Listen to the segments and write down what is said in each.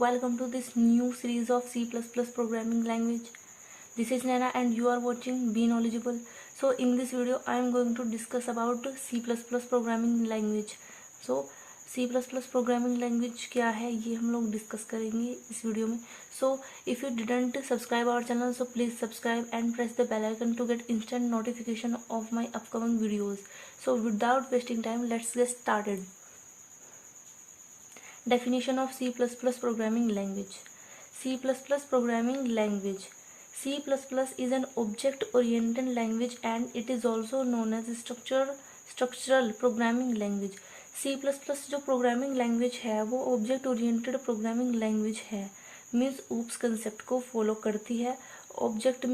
welcome to this new series of C++ programming language. This is Naina and you are watching Be Knowledgeable. So in this video I am going to discuss about C++ programming language. So C++ programming language क्या है ये हम लोग discuss करेंगे इस video में. So if you didn't subscribe our channel, so please subscribe and press the bell icon to get instant notification of my upcoming videos. So without wasting time, let's get started. Definition of C++ programming language. C++ programming language. C++ is an object-oriented language and it is also known as structural programming language. C++ जो programming language है वो object oriented programming language है. Means oops concept को follow करती है. Object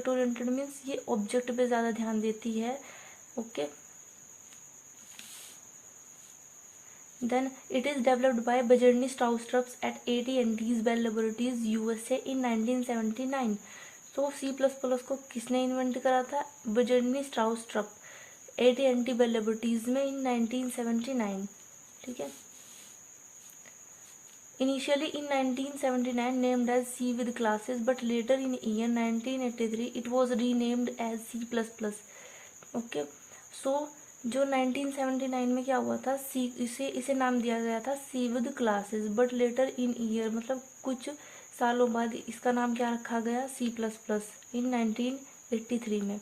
oriented means ये object पे ज़्यादा ध्यान देती है. Okay. Then it is developed by Bajorny Stroustrup at AT&T's Bell Laboratories USA in 1979. तो C++ को किसने इन्वेंट करा था? बजर्नी स्ट्राउस्ट्रप AT&T Bell Laboratories में in 1979. ठीक है. Initially in 1979 named as C with classes, but later in year 1983 it was renamed as C++. Okay. So जो 1979 में क्या हुआ था, सी इसे नाम दिया गया था C with classes, but later in year मतलब कुछ सालों बाद इसका नाम क्या रखा गया? C++ इन 1983 में.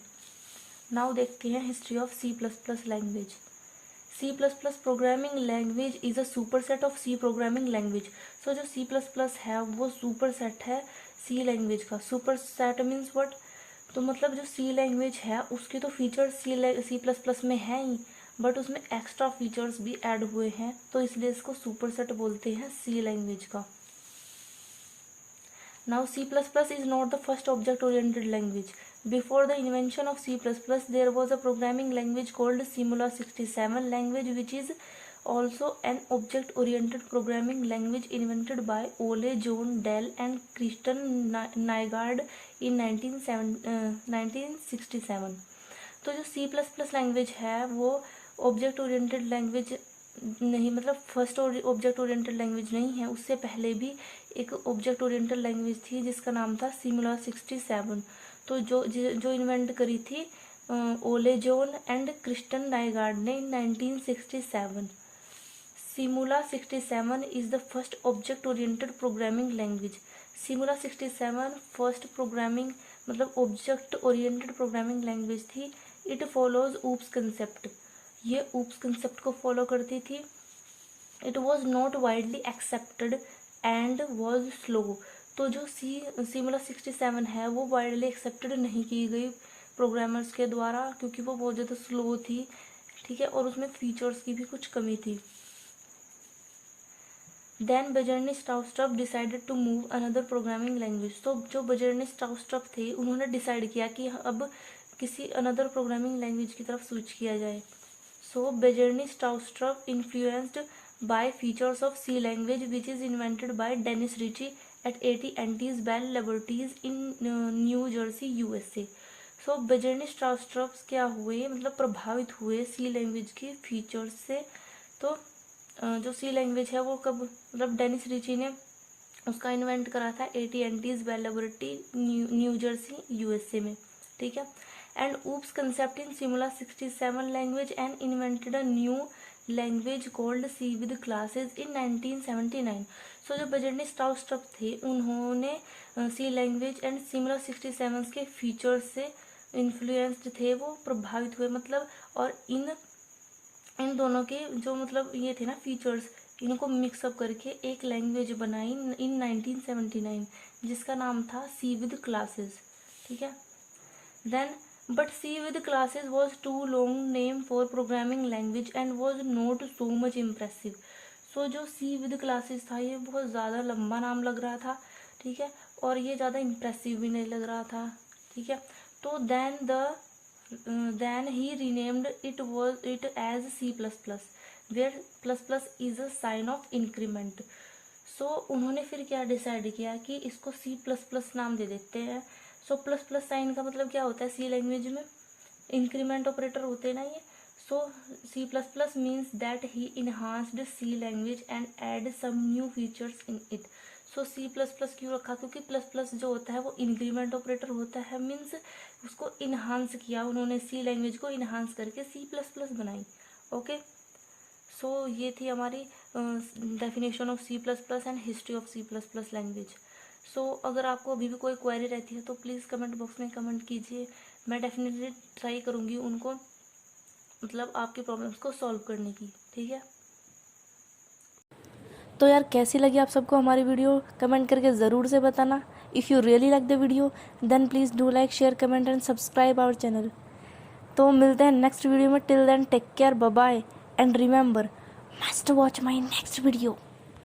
नाउ देखते हैं history of C++ language. C++ programming language is a super set of C programming language. So जो C++ है वो सुपर सेट है C लैंग्वेज का. Super set means what? तो मतलब जो C लैंग्वेज है उसके तो फीचर्स C++ में है ही, बट उसमें एक्स्ट्रा फीचर्स भी ऐड हुए हैं, तो इसलिए इसको सुपर सेट बोलते हैं C लैंग्वेज का. Now C++ is not the first object oriented language. Before the invention of C++ there was a programming language called Simula 67 language which is also an object-oriented programming language invented by Ole John Dell and Christian Nygaard in 1967. तो जो C++ language है वो object oriented language नहीं, मतलब first object oriented language नहीं है. उससे पहले भी एक ऑब्जेक्ट ओरिएंटेड लैंग्वेज थी जिसका नाम था Simula 67. तो जो इन्वेंट करी थी ओले जॉन एंड क्रिस्टन नाइगार्ड ने इन 1967. Simula 67 is the first object-oriented programming language. Simula 67 first programming मतलब ऑब्जेक्ट ओरिएंटेड प्रोग्रामिंग लैंग्वेज थी. It follows oops concept. ये ऊप्स कंसेप्ट को फॉलो करती थी. It was not widely accepted and was slow. तो जो Simula 67 है वो वाइडली एक्सेप्टेड नहीं की गई प्रोग्रामर्स के द्वारा क्योंकि वो बहुत ज़्यादा स्लो थी. ठीक है. और उसमें फीचर्स की भी कुछ कमी थी. Then Bajorny Stroustrup decided to move another programming language. तो जो बजर्नी स्ट्राउस्ट्रप थे उन्होंने डिसाइड किया कि अब किसी अनदर प्रोग्रामिंग लैंग्वेज की तरफ स्विच किया जाए. So Bjarne Stroustrup influenced by features of C language which is invented by Dennis Ritchie at AT&T's Bell Laboratories in New Jersey USA. So Bjarne Stroustrup क्या हुए, मतलब प्रभावित हुए C लैंग्वेज की फीचर्स से. तो जो C लैंग्वेज है वो कब, मतलब डेनिस रिची ने उसका इन्वेंट करा था AT&T's Bell Laboratory new Jersey USA में. ठीक है. And oops concept in Simula 67 language and invented a new language called C with classes in 1979. सो जो बजर्नी स्ट्राउस्ट्रप थे उन्होंने C लैंग्वेज एंड Simula 67 के फीचर्स से इन्फ्लुएंस्ड थे, वो प्रभावित हुए मतलब. और इन दोनों के जो मतलब ये थे ना फीचर्स, इनको मिक्सअप करके एक लैंग्वेज बनाई इन 1979 जिसका नाम था C विद क्लासेस. ठीक है. Then but C with classes was too long name for programming language and was not so much impressive. So जो C विद क्लासेस था ये बहुत ज़्यादा लंबा नाम लग रहा था. ठीक है. और ये ज़्यादा इम्प्रेसिव भी नहीं लग रहा था. ठीक है. तो then he renamed it as C++, where ++ is a sign of increment. So उन्होंने फिर क्या डिसाइड किया कि इसको C++ नाम दे देते हैं. सो ++ साइन का मतलब क्या होता है C लैंग्वेज में? इंक्रीमेंट ऑपरेटर होते हैं ना ये. So C++ means that he enhanced C language and added some new features in it. So C++ क्यों रखा, क्योंकि प्लस प्लस जो होता है वो इंक्रीमेंट ऑपरेटर होता है, मीन्स उसको इन्हांस किया उन्होंने, सी लैंग्वेज को इन्हांस करके C++ बनाई. ओके, सो ये थी हमारी definition of C++ and history of C++ language. So अगर आपको अभी भी कोई क्वेरी रहती है तो प्लीज़ कमेंट बॉक्स में कमेंट कीजिए. मैं डेफिनेटली ट्राई करूँगी उनको मतलब आपकी प्रॉब्लम्स को सॉल्व करने की. ठीक है, तो यार कैसी लगी आप सबको हमारी वीडियो कमेंट करके ज़रूर से बताना. If you really like the video then please do like, share, comment and subscribe our channel. तो मिलते हैं नेक्स्ट वीडियो में. Till then take care, bye bye and remember, must watch my next video.